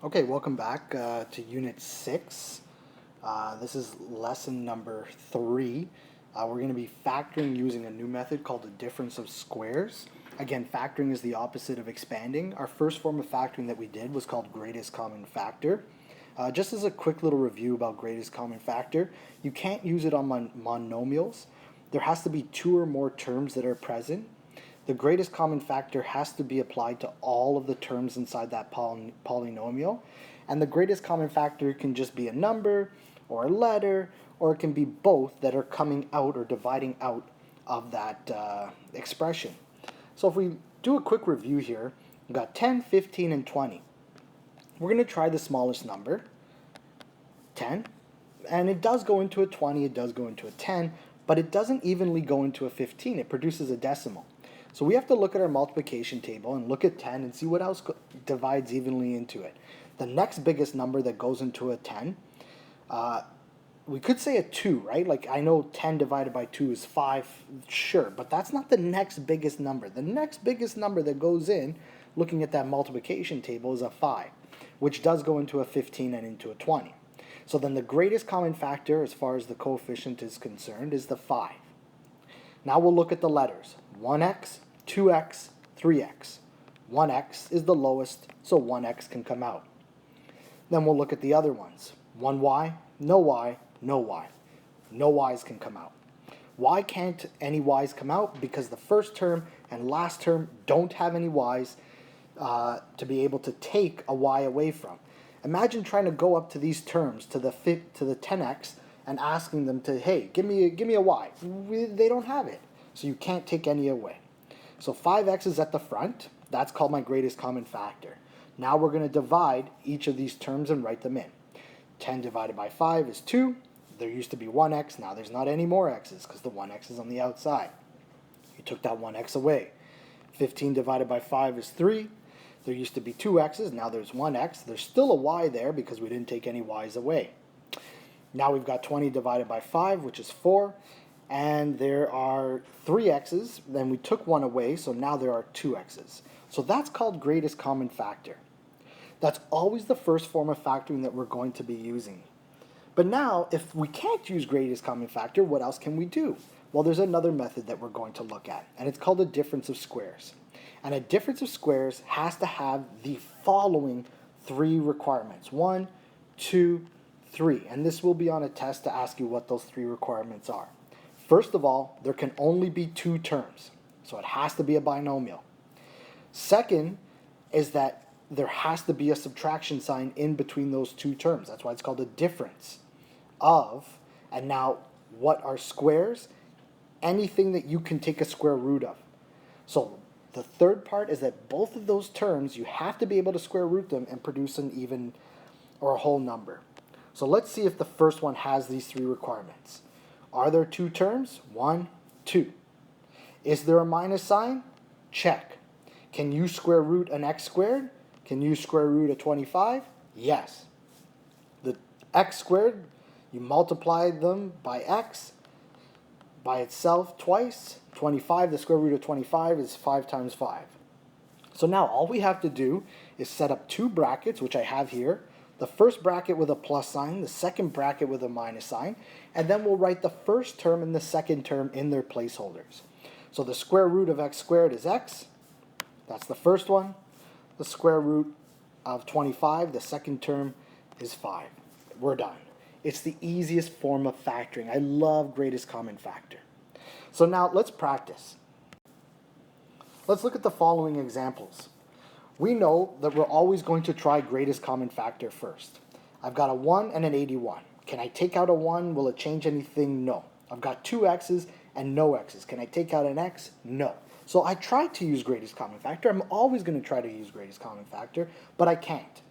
Okay, welcome back to Unit 6. This is lesson number 3. We're going to be factoring using a new method called the difference of squares. Again, factoring is the opposite of expanding. Our first form of factoring that we did was called greatest common factor. Just as a quick little review about greatest common factor, you can't use it on monomials. There has to be two or more terms that are present. The greatest common factor has to be applied to all of the terms inside that polynomial. And the greatest common factor can just be a number or a letter, or it can be both that are coming out or dividing out of that expression. So if we do a quick review here, we've got 10, 15, and 20. We're going to try the smallest number, 10. And it does go into a 20, it does go into a 10, but it doesn't evenly go into a 15. It produces a decimal. So we have to look at our multiplication table and look at 10 and see what else divides evenly into it. The next biggest number that goes into a 10, we could say a 2, right? Like I know 10 divided by 2 is 5, sure, but that's not the next biggest number. The next biggest number that goes in, looking at that multiplication table, is a 5, which does go into a 15 and into a 20. So then the greatest common factor as far as the coefficient is concerned is the 5. Now we'll look at the letters. 1x, 2x, 3x. 1x is the lowest, so 1x can come out. Then we'll look at the other ones. 1y, no y, no y. No y's can come out. Why can't any y's come out? Because the first term and last term don't have any y's to be able to take a y away from. Imagine trying to go up to these terms, to the 10x, and asking them to, hey, give me a y. They don't have it, so you can't take any away. So 5x is at the front. That's called my greatest common factor. Now we're going to divide each of these terms and write them in. 10 divided by 5 is 2. There used to be 1x. Now there's not any more x's because the 1x is on the outside. You took that 1x away. 15 divided by 5 is 3. There used to be 2 x's. Now there's 1x. There's still a y there because we didn't take any y's away. Now we've got 20 divided by 5, which is 4. And there are 3 x's. Then we took 1 away, so now there are 2 x's. So that's called greatest common factor. That's always the first form of factoring that we're going to be using. But now, if we can't use greatest common factor, what else can we do? Well, there's another method that we're going to look at, and it's called a difference of squares. And a difference of squares has to have the following 3 requirements. 1, 2, 3. And this will be on a test to ask you what those 3 requirements are. First of all, there can only be 2 terms, so it has to be a binomial. Second is that there has to be a subtraction sign in between those 2 terms. That's why it's called a difference of. And now, what are squares? Anything that you can take a square root of. So the third part is that both of those terms, you have to be able to square root them and produce an even or a whole number. So let's see if the first one has these 3 requirements. Are there 2 terms? 1, 2. Is there a minus sign? Check. Can you square root an x squared? Can you square root a 25? Yes. The x squared, you multiply them by x by itself twice. 25, the square root of 25 is 5 times 5. So now all we have to do is set up 2 brackets, which I have here. The first bracket with a plus sign, the second bracket with a minus sign, and then we'll write the first term and the second term in their placeholders. So the square root of x squared is x. That's the first one. The square root of 25, the second term, is 5. We're done. It's the easiest form of factoring. I love greatest common factor. So now let's practice. Let's look at the following examples. We know that we're always going to try greatest common factor first. I've got a 1 and an 81. Can I take out a 1? Will it change anything? No. I've got 2 x's and no x's. Can I take out an x? No. So I tried to use greatest common factor. I'm always going to try to use greatest common factor, but I can't.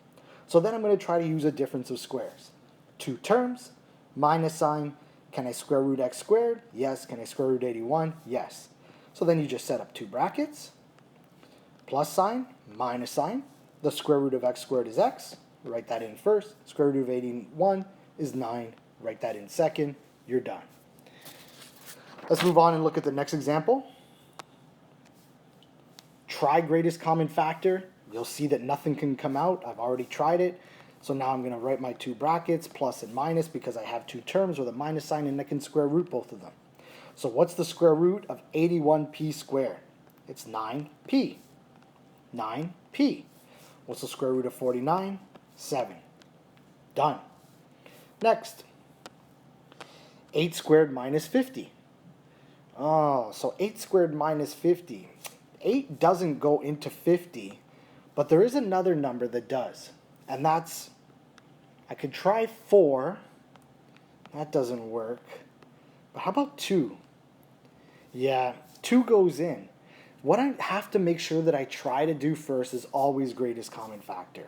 So then I'm going to try to use a difference of squares. 2 terms, minus sign. Can I square root x squared? Yes. Can I square root 81? Yes. So then you just set up 2 brackets. Plus sign, minus sign. The square root of x squared is x. Write that in first. Square root of 81 is 9. Write that in second. You're done. Let's move on and look at the next example. Try greatest common factor. You'll see that nothing can come out. I've already tried it. So now I'm going to write my two brackets, plus and minus, because I have two terms with a minus sign, and I can square root both of them. So what's the square root of 81p squared? It's 9p. 9p. What's the square root of 49? 7. Done. Next. 8 squared minus 50. Oh, so 8 squared minus 50. 8 doesn't go into 50, but there is another number that does. And that's, I could try 4. That doesn't work. But how about 2? Yeah, 2 goes in. What I have to make sure that I try to do first is always greatest common factor.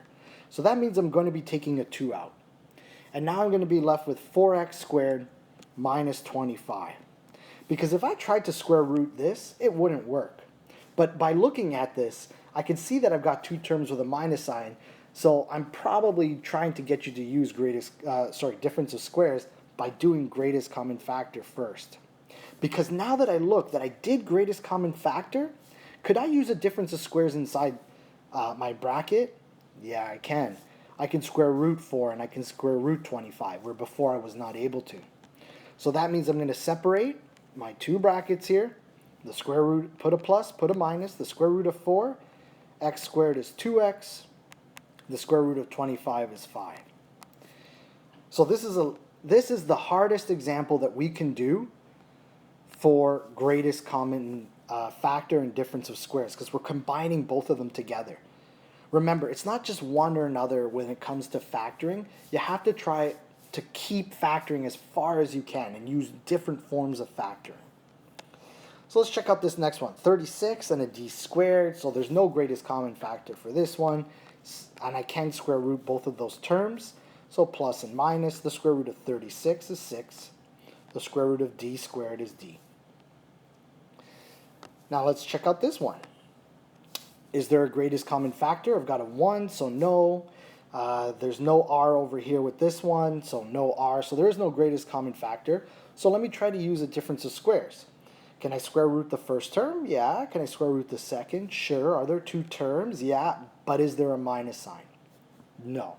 So that means I'm going to be taking a 2 out. And now I'm going to be left with 4x squared minus 25. Because if I tried to square root this, it wouldn't work. But by looking at this, I can see that I've got two terms with a minus sign. So I'm probably trying to get you to use difference of squares by doing greatest common factor first. Because now that I look that I did greatest common factor, could I use a difference of squares inside my bracket? Yeah, I can. I can square root 4 and I can square root 25, where before I was not able to. So that means I'm going to separate my two brackets here. The square root, put a plus, put a minus. The square root of 4, x squared is 2x. The square root of 25 is 5. So this is the hardest example that we can do for greatest common factor and difference of squares, because we're combining both of them together. Remember, it's not just one or another when it comes to factoring. You have to try to keep factoring as far as you can and use different forms of factoring. So let's check out this next one. 36 and a d squared. So there's no greatest common factor for this one. And I can square root both of those terms. So plus and minus. The square root of 36 is 6. The square root of d squared is d. Now let's check out this one. Is there a greatest common factor? I've got a 1, so no. There's no r over here with this one, so no r. So there is no greatest common factor. So let me try to use a difference of squares. Can I square root the first term? Yeah. Can I square root the second? Sure. Are there two terms? Yeah. But is there a minus sign? No.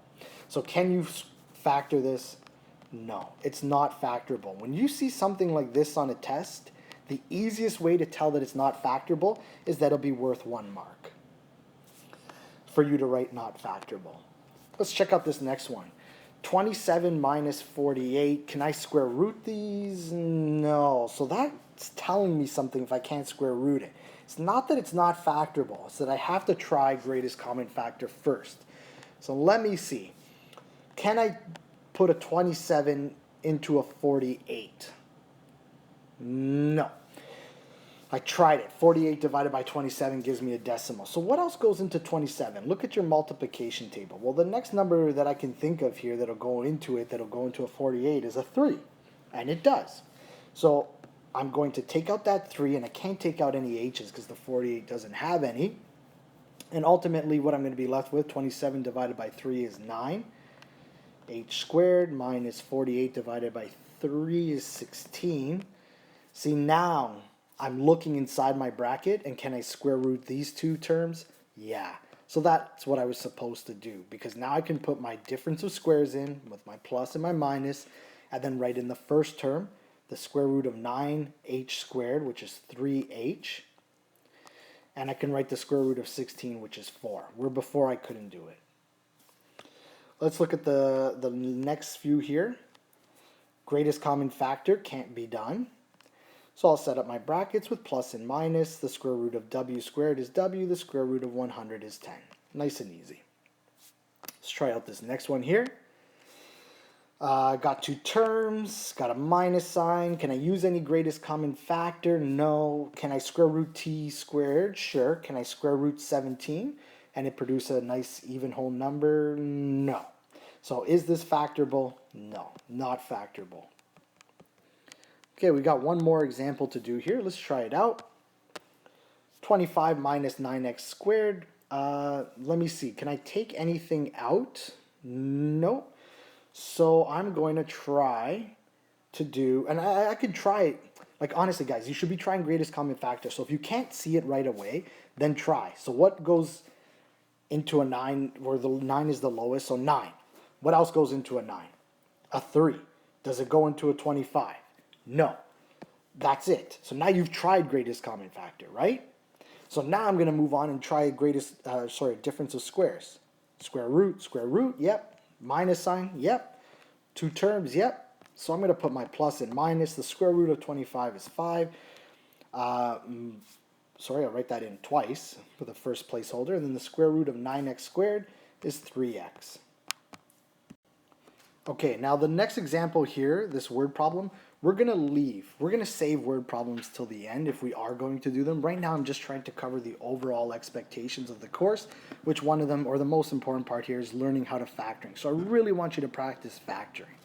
So can you factor this? No. It's not factorable. When you see something like this on a test, the easiest way to tell that it's not factorable is that it'll be worth 1 mark for you to write not factorable. Let's check out this next one. 27 minus 48. Can I square root these? No. So that's telling me something if I can't square root it. It's not that it's not factorable. It's that I have to try greatest common factor first. So let me see. Can I put a 27 into a 48? No. I tried it. 48 divided by 27 gives me a decimal. So what else goes into 27? Look at your multiplication table. Well, the next number that I can think of here that'll go into a 48 is a 3. And it does. So I'm going to take out that 3, and I can't take out any h's because the 48 doesn't have any. And ultimately what I'm going to be left with, 27 divided by 3 is 9. H squared minus 48 divided by 3 is 16. See, now I'm looking inside my bracket, and can I square root these two terms? Yeah. So that's what I was supposed to do, because now I can put my difference of squares in with my plus and my minus, and then write in the first term the square root of 9h squared, which is 3h, and I can write the square root of 16, which is 4, where before I couldn't do it. Let's look at the next few here. Greatest common factor can't be done. So I'll set up my brackets with plus and minus. The square root of w squared is w. The square root of 100 is 10. Nice and easy. Let's try out this next one here. Got two terms, got a minus sign. Can I use any greatest common factor? No. Can I square root t squared? Sure. Can I square root 17 and it produce a nice even whole number? No. So is this factorable? No, not factorable. Okay, we got one more example to do here. Let's try it out. 25 minus 9x squared. Let me see. Can I take anything out? No. So I'm going to try to do, and I could try it. Like, honestly, guys, you should be trying greatest common factor. So if you can't see it right away, then try. So what goes into a 9 where the 9 is the lowest, so 9. What else goes into a 9? A 3. Does it go into a 25? No. That's it. So now you've tried greatest common factor, right? So now I'm going to move on and try difference of squares. Square root, yep. Minus sign, yep. Two terms, yep. So I'm going to put my plus and minus. The square root of 25 is 5. I'll write that in twice for the first placeholder. And then the square root of 9x squared is 3x. Okay, now the next example here, this word problem, we're going to save word problems till the end if we are going to do them. Right now I'm just trying to cover the overall expectations of the course, which one of them, or the most important part here, is learning how to factoring. So I really want you to practice factoring.